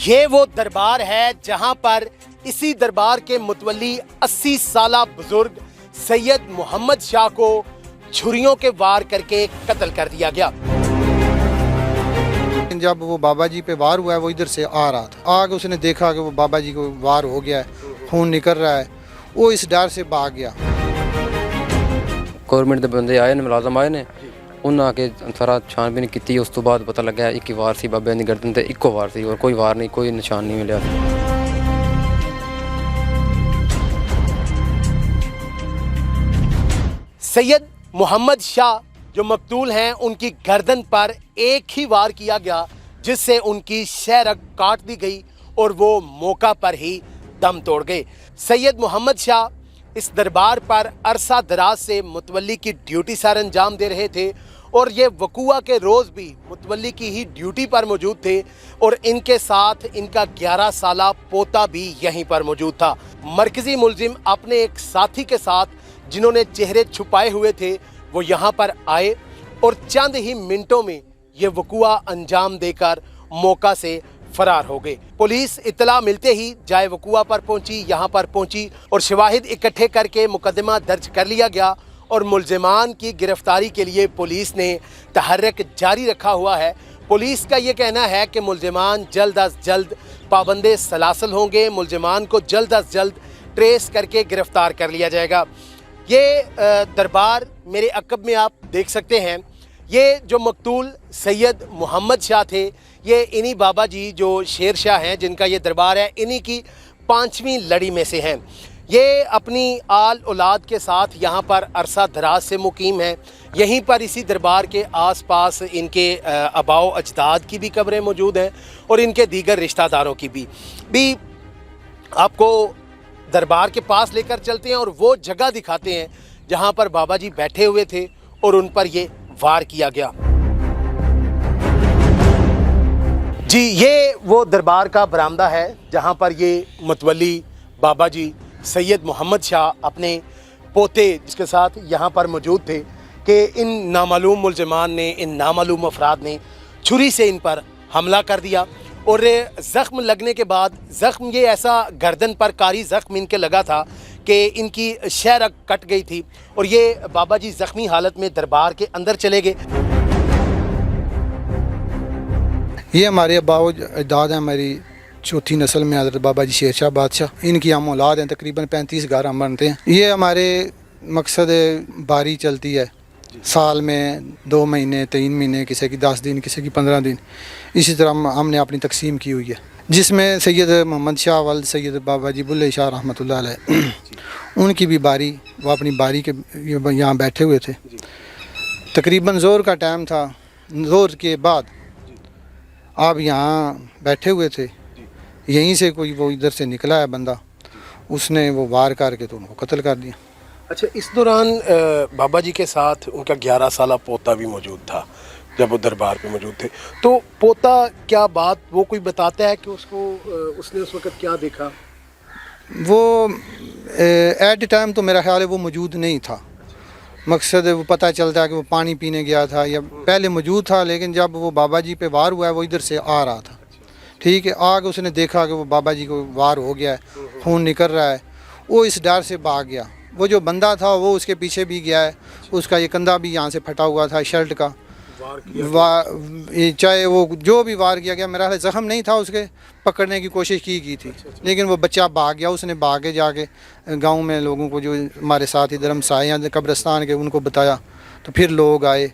ये वो दरबार है जहां पर इसी दरबार के मुतवल्ली 80 साला बुजुर्ग सैयद मोहम्मद शाह को छुरियों के वार करके कत्ल कर दिया गया। जब वो बाबा जी पे वार हुआ है वो इधर से आ रहा था, आगे उसने देखा कि वो बाबा जी को वार हो गया है, खून निकल रहा है, वो इस डर से भाग गया। गवर्नमेंट के बंदे आए ने, मुलाजम आए ने, उन्हें आके सारा छानबीन की। उस तो बाद पता लगा एक ही वार सी बाबे की गर्दन ते, इक्को वार सी और कोई वार नहीं, कोई निशान नहीं मिला। सैयद मोहम्मद शाह जो मकतूल हैं, उनकी गर्दन पर एक ही वार किया गया जिससे उनकी शहरक काट दी गई और वो मौका पर ही दम तोड़ गए। सैयद मोहम्मद शाह इस दरबार पर अरसा दराज से मुतवल्ली की ड्यूटी सर अंजाम दे रहे थे और ये वकूआ के रोज़ भी मुतवल्ली की ही ड्यूटी पर मौजूद थे और इनके साथ इनका 11 साला पोता भी यहीं पर मौजूद था। मरकज़ी मुलजिम अपने एक साथी के साथ जिन्होंने चेहरे छुपाए हुए थे वो यहाँ पर आए और चंद ही मिनटों में ये वकूआ अंजाम देकर मौका से फरार हो गए। पुलिस इत्तला मिलते ही जाए वकूआ पर पहुंची, यहाँ पर पहुंची और शवाहिद इकट्ठे करके मुकदमा दर्ज कर लिया गया और मुलजिमान की गिरफ्तारी के लिए पुलिस ने तहर्रक जारी रखा हुआ है। पुलिस का ये कहना है कि मुलजिमान जल्द अज जल्द पाबंदे सलासल होंगे, मुलजिमान को जल्द अज जल्द ट्रेस करके गिरफ्तार कर लिया जाएगा। ये दरबार मेरे अकब में आप देख सकते हैं। ये जो मकतूल सैयद मोहम्मद शाह थे, ये इन्हीं बाबा जी जो शेर शाह हैं जिनका ये दरबार है, इन्हीं की 5वीं लड़ी में से हैं। ये अपनी आल औलाद के साथ यहाँ पर अरसा दराज से मुकीम हैं। यहीं पर इसी दरबार के आसपास इनके आबाओ अजदाद की भी कब्रें मौजूद हैं और इनके दीगर रिश्तेदारों की भी आपको दरबार के पास लेकर चलते हैं और वो जगह दिखाते हैं जहाँ पर बाबा जी बैठे हुए थे और उन पर ये वार किया गया। जी, ये वो दरबार का बरामदा है जहाँ पर ये मुतवल्ली बाबा जी सैयद मोहम्मद शाह अपने पोते जिसके साथ यहाँ पर मौजूद थे कि इन नामालूम मुलजिमान ने, इन नामालूम अफराद ने छुरी से इन पर हमला कर दिया और ज़ख्म लगने के बाद, ज़ख्म ये ऐसा गर्दन पर कारी ज़ख्म इनके लगा था कि इनकी शहरक कट गई थी और ये बाबा जी ज़ख्मी हालत में दरबार के अंदर चले गए। ये हमारे अब्बाओ अजदाद हैं, हमारी चौथी नस्ल में हज़रत बाबा जी शेर शाह बादशाह, इनकी हम औलाद हैं। तकरीबन 35 घर हम बनते हैं। ये हमारे मकसद बारी चलती है, साल में 2 महीने 3 महीने, किसी की 10 दिन, किसी की 15 दिन, इसी तरह हमने अपनी तकसीम की हुई है, जिसमें सैयद मोहम्मद शाह वल्द सैयद बाबा जी बुल्ले शाह रहमतुल्लाह अलैह उनकी भी बारी, वो अपनी बारी के यहाँ बैठे हुए थे। तकरीबन ज़ोर का टाइम था, ज़ोर के बाद आप यहाँ बैठे हुए थे, यहीं से कोई वो इधर से निकला है बंदा, उसने वो वार करके तो उनको कत्ल कर दिया। अच्छा, इस दौरान बाबा जी के साथ उनका 11 साला पोता भी मौजूद था जब वो दरबार पे मौजूद थे। तो पोता क्या बात वो कोई बताता है कि उसने उस वक़्त क्या देखा? वो एट टाइम तो मेरा ख्याल है वो मौजूद नहीं था। मकसद वो पता चलता है कि वो पानी पीने गया था या पहले मौजूद था, लेकिन जब वो बाबा जी पे वार हुआ है वो इधर से आ रहा था, ठीक है, आगे उसने देखा कि वो बाबा जी को वार हो गया है, खून निकल रहा है, वो इस डर से भाग गया। वो जो बंदा था वो उसके पीछे भी गया है, उसका ये कंधा भी यहाँ से फटा हुआ था शर्ट का, चाहे वो जो भी वार किया गया, मेरा ज़ख्म नहीं था, उसके पकड़ने की कोशिश की थी, लेकिन वो बच्चा भाग गया। उसने भागे जाके गांव में लोगों को, जो हमारे साथ इधर हम साए हैं कब्रिस्तान के, उनको बताया, तो फिर लोग आए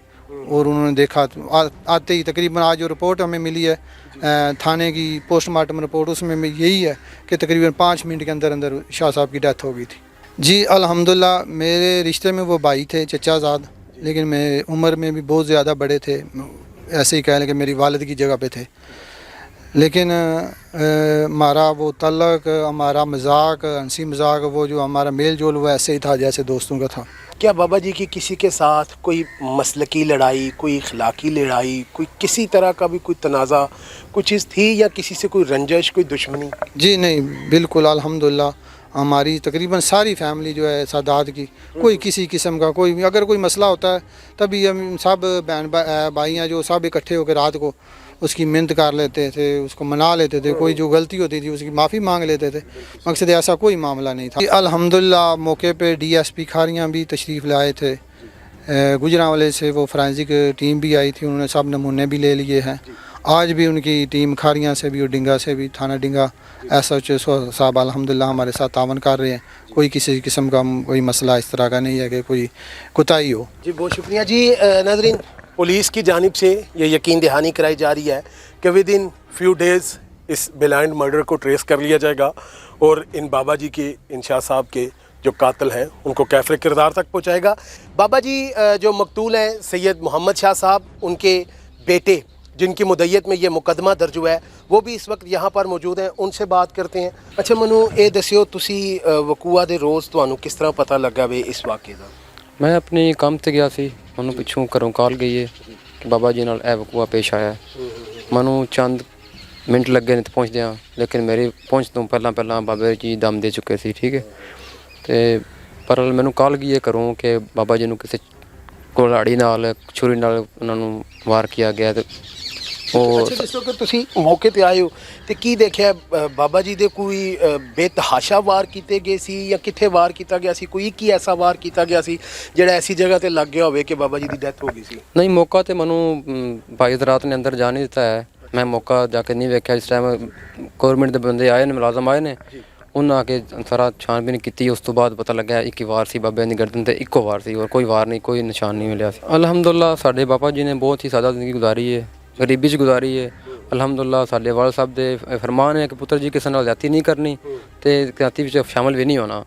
और उन्होंने देखा। तो आते ही तकरीबन आज जो रिपोर्ट हमें मिली है थाने की पोस्टमार्टम रिपोर्ट, उसमें यही है कि तकरीबन 5 मिनट के अंदर अंदर शाह साहब की डेथ हो गई थी। जी अल्हम्दुलिल्लाह, मेरे रिश्ते में वो भाई थे चचाजाद, लेकिन मैं उम्र में भी बहुत ज़्यादा बड़े थे, ऐसे ही कह लें कि मेरी वालिद की जगह पे थे। लेकिन हमारा वो तल्लक, हमारा मजाक, हंसी मजाक, वो जो हमारा मेल जोल, वो ऐसे ही था जैसे दोस्तों का था। क्या बाबा जी की किसी के साथ कोई मसलकी लड़ाई, कोई इखलाकी लड़ाई, कोई किसी तरह का भी कोई तनाज़ा, कोई चीज़ थी या किसी से कोई रंजश, कोई दुश्मनी? जी नहीं, बिल्कुल अल्हम्दुलिल्लाह हमारी तकरीबन सारी फैमिली जो है सादात की, कोई किसी किस्म का कोई अगर कोई मसला होता है तभी हम सब बहन भाई हैं जो सब इकट्ठे होकर रात को उसकी मिन्नत कर लेते थे, उसको मना लेते थे, कोई जो गलती होती थी उसकी माफ़ी मांग लेते थे। मकसद ऐसा कोई मामला नहीं था। अल्हम्दुलिल्लाह मौके पे DSP खारियाँ भी तशरीफ़ लाए थे, गुजरांवाले से वो फोरेंसिक टीम भी आई थी, उन्होंने सब नमूने भी ले लिए हैं। आज भी उनकी टीम खारियाँ से भी और डिंगा से भी, थाना डिंगा SHO साहब अल्हम्दुलिल्लाह हमारे साथ तावन कर रहे हैं। कोई किसी किस्म का कोई मसला इस तरह का नहीं है कि कोई कोताही हो। जी बहुत शुक्रिया जी। नाज़रीन, पुलिस की जानिब से ये यकीन दहानी कराई जा रही है कि विद इन फ्यू डेज़ इस ब्लाइंड मर्डर को ट्रेस कर लिया जाएगा और इन बाबा जी के, इन शाह साहब के जो कातिल हैं उनको कैफ़रे किरदार तक पहुँचाएगा। बाबा जी जो मकतूल हैं सैयद मोहम्मद शाह साहब, उनके बेटे जिनकी मुद्दत में ये मुकदमा दर्ज हुआ है, वो भी इस वक्त यहाँ पर मौजूद हैं, उनसे बात करते हैं। अच्छा मनु, ये दस्यो तुसी वकूआ दे रोज़ तुहानू किस तरह पता लगा वे इस वाक़े दा? मैं अपनी काम ਤੇ ਗਿਆ ਸੀ, ਮੈਨੂੰ ਪਿੱਛੋਂ ਘਰੋਂ ਕਾਲ ਗਈ ਹੈ ਕਿ ਬਾਬਾ ਜੀ ਨਾਲ ਇਹ ਵਕੂਆ ਪੇਸ਼ ਆਇਆ। ਮੈਨੂੰ ਚੰਦ ਮਿੰਟ ਲੱਗੇ ਨੇ ਪਹੁੰਚਦਿਆਂ, ਲੇਕਿਨ ਮੇਰੀ ਪਹੁੰਚ ਤੋਂ ਪਹਿਲਾਂ ਬਾਬਾ ਜੀ ਦਮ ਦੇ ਚੁੱਕੇ ਸੀ। ਠੀਕ ਹੈ, ਤੇ ਪਰ ਮੈਨੂੰ ਕਾਲ ਗਈ ਹੈ ਘਰੋਂ ਕਿ ਬਾਬਾ ਜੀ ਨੂੰ ਕਿਸੇ ਕੁਲਹਾੜੀ ਨਾਲ, ਛੁਰੀ ਨਾਲ ਉਹਨਾਂ ਨੂੰ ਵਾਰ ਕੀਤਾ ਗਿਆ। ਤੇ ਉਹ ਅੱਛਾ ਦੱਸੋ ਕਿ ਤੁਸੀਂ ਮੌਕੇ ਤੇ ਆਏ ਹੋ ਤੇ ਕੀ ਦੇਖਿਆ? ਬਾਬਾ ਜੀ ਦੇ ਕੋਈ ਬੇਤਹਾਸ਼ਾ ਵਾਰ ਕੀਤੇ ਗਏ ਸੀ ਜਾਂ ਕਿੱਥੇ ਵਾਰ ਕੀਤਾ ਗਿਆ ਸੀ? ਕੋਈ ਕੀ ਐਸਾ ਵਾਰ ਕੀਤਾ ਗਿਆ ਸੀ ਜਿਹੜਾ ਐਸੀ ਜਗ੍ਹਾ ਤੇ ਲੱਗ ਗਿਆ ਹੋਵੇ ਕਿ ਬਾਬਾ ਜੀ ਦੀ ਡੈਥ ਹੋ ਗਈ ਸੀ? ਨਹੀਂ, ਮੌਕਾ ਤੇ ਮੈਨੂੰ ਭਾਈ ਰਾਤ ਨੇ ਅੰਦਰ ਜਾਣ ਨਹੀਂ ਦਿੱਤਾ ਹੈ। ਮੈਂ ਮੌਕਾ ਜਾ ਕੇ ਨਹੀਂ ਵੇਖਿਆ। ਇਸ ਟਾਈਮ ਗੌਰਮੈਂਟ ਦੇ ਬੰਦੇ ਆਏ ਨੇ, ਮੁਲਾਜ਼ਮ ਆਏ ਨੇ, ਉਹਨਾਂ ਆ ਕੇ ਸਾਰਾ ਛਾਣਬੀਨ ਕੀਤੀ। ਉਸ ਤੋਂ ਬਾਅਦ ਪਤਾ ਲੱਗਿਆ ਇੱਕ ਹੀ ਵਾਰ ਸੀ ਬਾਬਿਆਂ ਦੀ ਗਰਦਨ ਤੇ, ਇੱਕੋ ਵਾਰ ਸੀ, ਹੋਰ ਕੋਈ ਵਾਰ ਨਹੀਂ, ਕੋਈ ਨਿਸ਼ਾਨ ਨਹੀਂ ਮਿਲਿਆ ਸੀ। ਅਲਹਮਦੁਲਿਲਾ ਸਾਡੇ ਬਾਬਾ ਜੀ ਨੇ ਬਹੁਤ ਹੀ ਸਾਦਾ ਜ਼ਿੰਦਗੀ ਗੁਜ਼ਾਰੀ ਹੈ, ਗਰੀਬੀ 'ਚ ਗੁਜ਼ਾਰੀ ਹੈ। ਅਲਹਮਦੁਲਿਲਾ ਸਾਡੇ ਵਾਲ ਸਾਹਿਬ ਦੇ ਫਰਮਾਨ ਹੈ ਕਿ ਪੁੱਤਰ ਜੀ ਕਿਸੇ ਨਾਲ ਜ਼ਿਆਦਤੀ ਨਹੀਂ ਕਰਨੀ ਤੇ ਜ਼ਿਆਦਤੀ ਵਿੱਚ ਸ਼ਾਮਲ ਵੀ ਨਹੀਂ ਹੋਣਾ,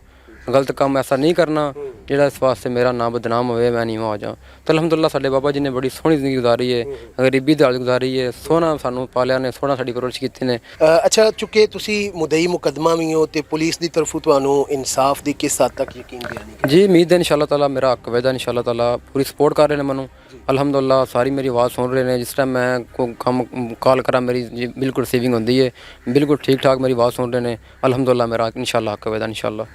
ਗਲਤ ਕੰਮ ਐਸਾ ਨਹੀਂ ਕਰਨਾ ਜਿਹੜਾ ਇਸ ਵਾਸਤੇ ਮੇਰਾ ਨਾਮ ਬਦਨਾਮ ਹੋਵੇ, ਮੈਂ ਨੀਵਾਂ ਹੋ ਜਾ। ਤਾਂ ਅਲਹਮਦੁਲਿਲਾ ਸਾਡੇ ਬਾਬਾ ਜੀ ਨੇ ਬੜੀ ਸੋਹਣੀ ਜ਼ਿੰਦਗੀ ਗੁਜ਼ਾਰੀ ਹੈ, ਗਰੀਬੀ ਦੀ ਹਾਲਤ ਗੁਜ਼ਾਰੀ ਹੈ, ਸੋਹਣਾ ਸਾਨੂੰ ਪਾਲਿਆ ਨੇ, ਸੋਹਣਾ ਸਾਡੀ ਪਰਵਰਿਸ਼ ਕੀਤੀ ਨੇ। ਅੱਛਾ, ਚੁੱਕੇ ਤੁਸੀਂ ਮੁਦਈ ਮੁਕੱਦਮਾ ਵੀ ਹੋ ਤੇ ਪੁਲਿਸ ਦੀ ਤਰਫੋਂ ਤੁਹਾਨੂੰ ਇਨਸਾਫ ਦੀ ਕਿਸ ਹੱਦ ਤੱਕ ਯਕੀਨ ਦਿਆਨੀ? ਜੀ ਉਮੀਦ ਹੈ ਇਨਸ਼ਾਅੱਲਾ ਤਾਲਾ ਮੇਰਾ ਹੱਕ ਵੇਦਾ, ਇਨਸ਼ਾਅੱਲਾ ਤਾਲਾ ਪੂਰੀ ਸਪੋਰਟ ਕਰ ਰਹੇ ਨੇ ਮੈਨੂੰ। ਅਲਹਮਦੁਲਿਲਾ ਸਾਰੀ ਮੇਰੀ ਆਵਾਜ਼ ਸੁਣ ਰਹੇ ਨੇ। ਜਿਸ ਟਾਈਮ ਮੈਂ ਕੋਈ ਕੰਮ ਕਾਲ ਕਰਾਂ ਮੇਰੀ ਜੀ ਬਿਲਕੁਲ ਰਿਸੀਵਿੰਗ ਹੁੰਦੀ ਹੈ, ਬਿਲकुल ठीक ठाक मेरी आवाज़ सुन रहे हैं। अल्हम्दुलिल्लाह मेरा इंशाल्लाह हक वेदा इंशाल्लाह।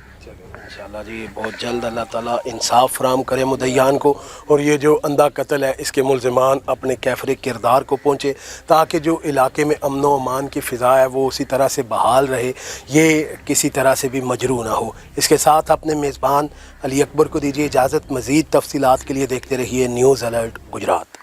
इंशाल्लाह जी, बहुत जल्द अल्लाह ताला इंसाफ फराम करे मुद्दईयान को और ये जो अंधा कत्ल है इसके मुलज़िमान अपने कैफरे किरदार को पहुँचे ताकि जो इलाके में अमन व अमान की फ़िज़ा है वो उसी तरह से बहाल रहे, ये किसी तरह से भी मजरू ना हो। इसके साथ अपने मेज़बान अली अकबर को दीजिए इजाज़त। मज़ीद तफसीलात के लिए देखते रहिए न्यूज़ अलर्ट गुजरात।